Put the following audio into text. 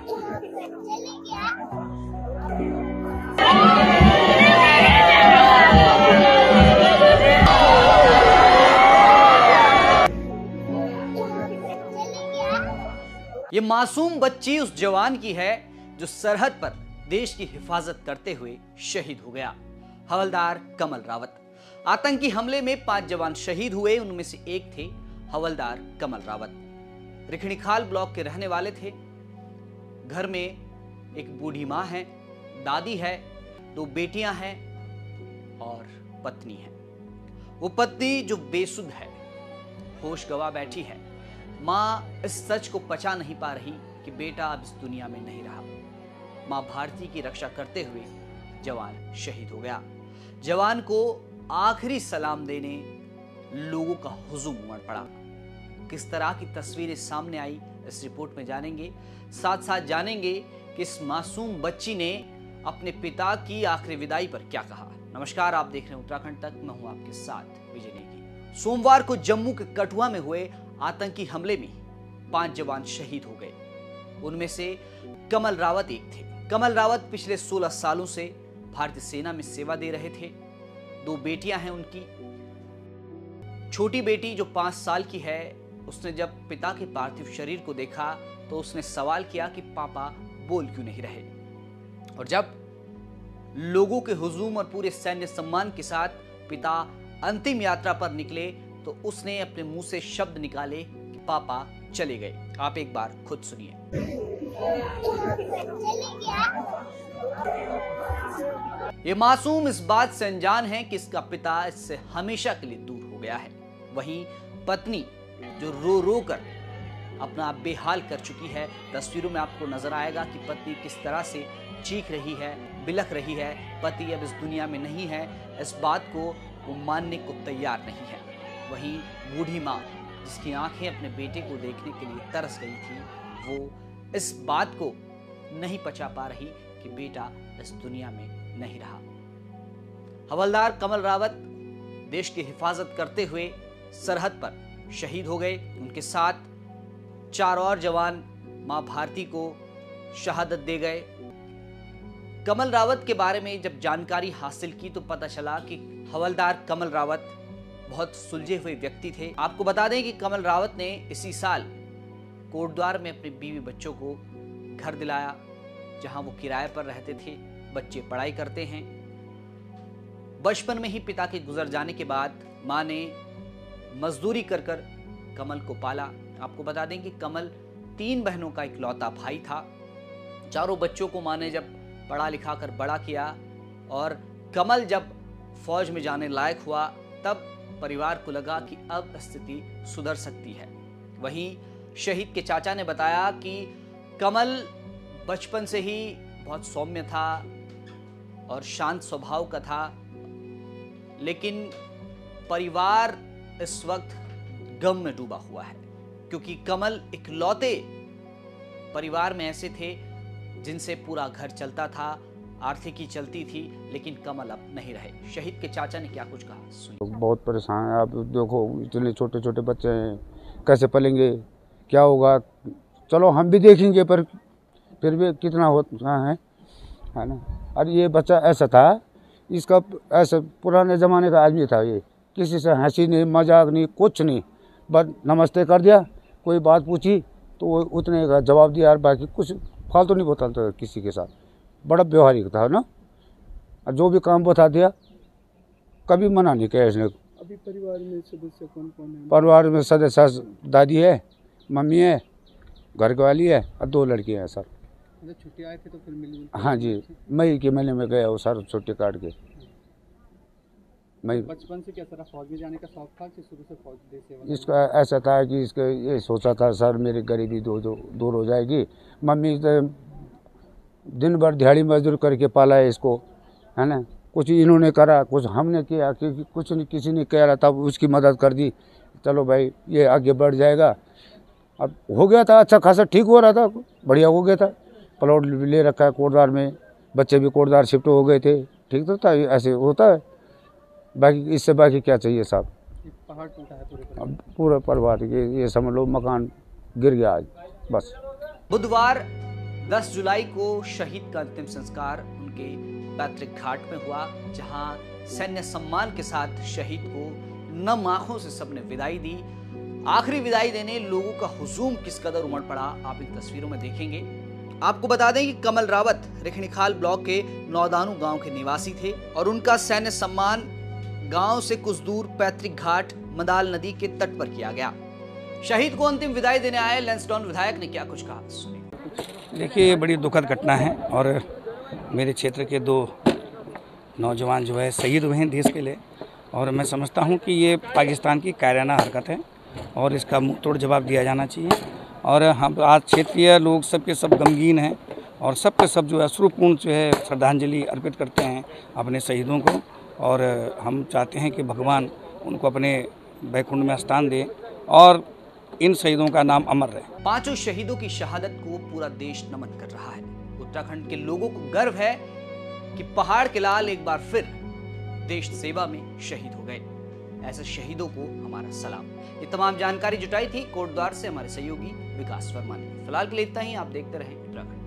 ये मासूम बच्ची उस जवान की है जो सरहद पर देश की हिफाजत करते हुए शहीद हो गया। हवलदार कमल रावत। आतंकी हमले में 5 जवान शहीद हुए, उनमें से एक थे हवलदार कमल रावत। रिखणीखाल ब्लॉक के रहने वाले थे। घर में एक बूढ़ी मां है, दादी है, 2 बेटियां हैं और पत्नी है। वो पत्नी जो बेसुध है, होश गवा बैठी है। मां इस सच को पचा नहीं पा रही कि बेटा अब इस दुनिया में नहीं रहा। मां भारती की रक्षा करते हुए जवान शहीद हो गया। जवान को आखिरी सलाम देने लोगों का हुजूम उमड़ पड़ा। किस तरह की तस्वीरें सामने आई, इस रिपोर्ट में जानेंगे। साथ साथ जानेंगे कि इस मासूम बच्ची ने अपने पिता की आखिरी विदाई पर क्या कहा। नमस्कार, आप देख रहे हैं उत्तराखंड तक, मैं हूं आपके साथ विजय नेगी। सोमवार को जम्मू के कठुआ में हुए आतंकी हमले में 5 जवान शहीद हो गए। उनमें से कमल रावत एक थे। कमल रावत पिछले 16 सालों से भारतीय सेना में सेवा दे रहे थे। 2 बेटियां हैं उनकी। छोटी बेटी जो 5 साल की है, उसने जब पिता के पार्थिव शरीर को देखा तो उसने सवाल किया कि पापा बोल क्यों नहीं रहे। और जब लोगों के हुजूम और पूरे सैन्य सम्मान के साथ पिता अंतिम यात्रा पर निकले तो उसने अपने मुंह से शब्द निकाले कि पापा चले गए। आप एक बार खुद सुनिए। ये मासूम इस बात से अनजान है कि इसका पिता इससे हमेशा के लिए दूर हो गया है। वहीं पत्नी जो रो रो कर अपना आप बेहाल कर चुकी है। तस्वीरों में आपको नजर आएगा कि पत्नी किस तरह से चीख रही है, बिलख रही है। पति अब इस दुनिया में नहीं है, इस बात को वो मानने को तैयार नहीं है। वहीं बूढ़ी माँ जिसकी आंखें अपने बेटे को देखने के लिए तरस गई थी, वो इस बात को नहीं पचा पा रही कि बेटा इस दुनिया में नहीं रहा। हवलदार कमल रावत देश की हिफाजत करते हुए सरहद पर शहीद हो गए। उनके साथ 4 और जवान मां भारती को शहादत दे गए। कमल रावत के बारे में जब जानकारी हासिल की तो पता चला कि हवलदार कमल रावत बहुत सुलझे हुए व्यक्ति थे। आपको बता दें कि कमल रावत ने इसी साल कोटद्वार में अपनी बीवी बच्चों को घर दिलाया, जहां वो किराए पर रहते थे। बच्चे पढ़ाई करते हैं। बचपन में ही पिता के गुजर जाने के बाद मां ने मजदूरी कर कर कमल को पाला। आपको बता दें कि कमल 3 बहनों का इकलौता भाई था। चारों बच्चों को मां ने जब पढ़ा लिखा कर बड़ा किया और कमल जब फौज में जाने लायक हुआ तब परिवार को लगा कि अब स्थिति सुधर सकती है। वहीं शहीद के चाचा ने बताया कि कमल बचपन से ही बहुत सौम्य था और शांत स्वभाव का था, लेकिन परिवार इस वक्त गम में डूबा हुआ है क्योंकि कमल इकलौते परिवार में ऐसे थे जिनसे पूरा घर चलता था, आर्थिकी चलती थी, लेकिन कमल अब नहीं रहे। शहीद के चाचा ने क्या कुछ कहा सुनिए। बहुत परेशान है। आप देखो, इतने छोटे छोटे बच्चे हैं, कैसे पलेंगे, क्या होगा। चलो हम भी देखेंगे, पर फिर भी कितना होता है ना। और ये बच्चा ऐसा था, इसका ऐसा पुराने ज़माने का आदमी था। ये किसी से हंसी नहीं, मजाक नहीं, कुछ नहीं, बस नमस्ते कर दिया। कोई बात पूछी तो वो उतने का जवाब दिया, और बाकी कुछ फालतू नहीं बोलता किसी के साथ। बड़ा व्यवहारिक था ना, और जो भी काम बता दिया, कभी मना नहीं किया इसने। अभी परिवार में सदस्य कौन कौन है? परिवार में सदस्य दादी है, मम्मी है, घर वाली है और 2 लड़कियां हैं सर। छुट्टी आए थे तो फिर मिली? हाँ जी, मई के महीने में गया वो सर, छुट्टी काट के। बचपन से क्या सर फौज में जाने का शौक था कि शुरू से फौज देश? इसका ऐसा था कि इसका ये सोचा था सर मेरी गरीबी दूर हो जाएगी। मम्मी दिन भर दिहाड़ी मजदूर करके पाला है इसको, है ना। कुछ इन्होंने करा, कुछ हमने किया, क्योंकि कुछ नहीं किसी ने कह रहा था, उसकी मदद कर दी। चलो भाई ये आगे बढ़ जाएगा। अब हो गया था, अच्छा खासा ठीक हो रहा था, बढ़िया हो गया था। प्लॉट ले रखा है कोटद्वार में, बच्चे भी कोटद्वार शिफ्ट हो गए थे, ठीक तो था। ऐसे होता है, बाकी इससे बाकी क्या चाहिए साहब। पहाड़ टूटा है अब पूरा परिवार ये समझ लो, मकान गिर गया आज बस। बुधवार 10 जुलाई को शहीद का अंतिम संस्कार उनके पैतृक घाट में हुआ, जहां सैन्य सम्मान के साथ शहीद को नम आंखों से सबने विदाई दी। आखिरी विदाई देने लोगों का हुजूम किस कदर उमड़ पड़ा, आप इन तस्वीरों में देखेंगे। आपको बता दें कि कमल रावत रिखणीखाल ब्लॉक के नौदानू गांव के निवासी थे और उनका सैन्य सम्मान गांव से कुछ दूर पैतृक घाट मदाल नदी के तट पर किया गया। शहीद को अंतिम विदाई देने आए लैंसडाउन विधायक ने क्या कुछ कहा, सुनिए। देखिए, ये बड़ी दुखद घटना है और मेरे क्षेत्र के 2 नौजवान जो है शहीद हुए हैं देश के लिए, और मैं समझता हूं कि ये पाकिस्तान की कायराना हरकत है और इसका मुंह तोड़ जवाब दिया जाना चाहिए। और हम आज क्षेत्रीय लोग सबके सब गमगीन हैं और सबके सब जो है अश्रुपूर्ण जो है श्रद्धांजलि अर्पित करते हैं अपने शहीदों को, और हम चाहते हैं कि भगवान उनको अपने बैकुंठ में स्थान दे और इन शहीदों का नाम अमर रहे। 5 शहीदों की शहादत को पूरा देश नमन कर रहा है। उत्तराखंड के लोगों को गर्व है कि पहाड़ के लाल एक बार फिर देश सेवा में शहीद हो गए। ऐसे शहीदों को हमारा सलाम। ये तमाम जानकारी जुटाई थी कोटद्वार से हमारे सहयोगी विकास वर्मा ने। फिलहाल के लिए इतना ही। आप देखते रहें उत्तराखंड।